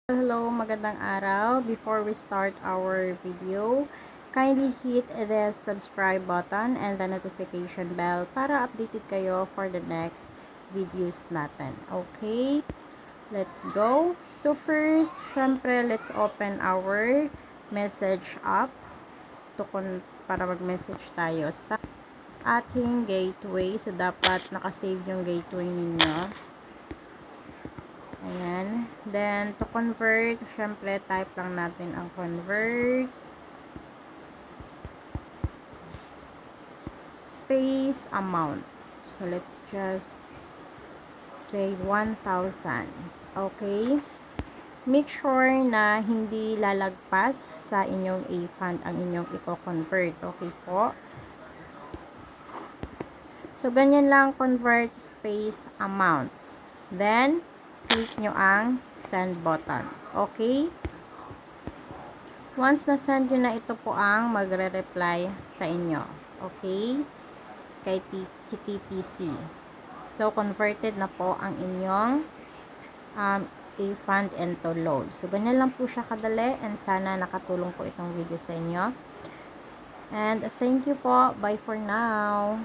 Hello, magandang araw. Before we start our video, kindly hit the subscribe button and the notification bell para updated kayo for the next videos natin. Okay? Let's go. So first, syempre, let's open our message app para mag-message tayo sa ating gateway. So dapat nakasave yung gateway ninyo. Ayan. Then, to convert, syempre, type lang natin ang convert. Space, amount. So, let's just say 1,000. Okay? Make sure na hindi lalagpas sa inyong A-fund ang inyong i-convert. Okay po? So, ganyan lang, convert, space, amount. Then, click nyo ang send button. Okay? Once na-send nyo na, ito po ang magre-reply sa inyo. Okay? Si TPC. So, converted na po ang inyong A-fund into load. So, ganyan lang po siya kadali and sana nakatulong po itong video sa inyo. And thank you po. Bye for now.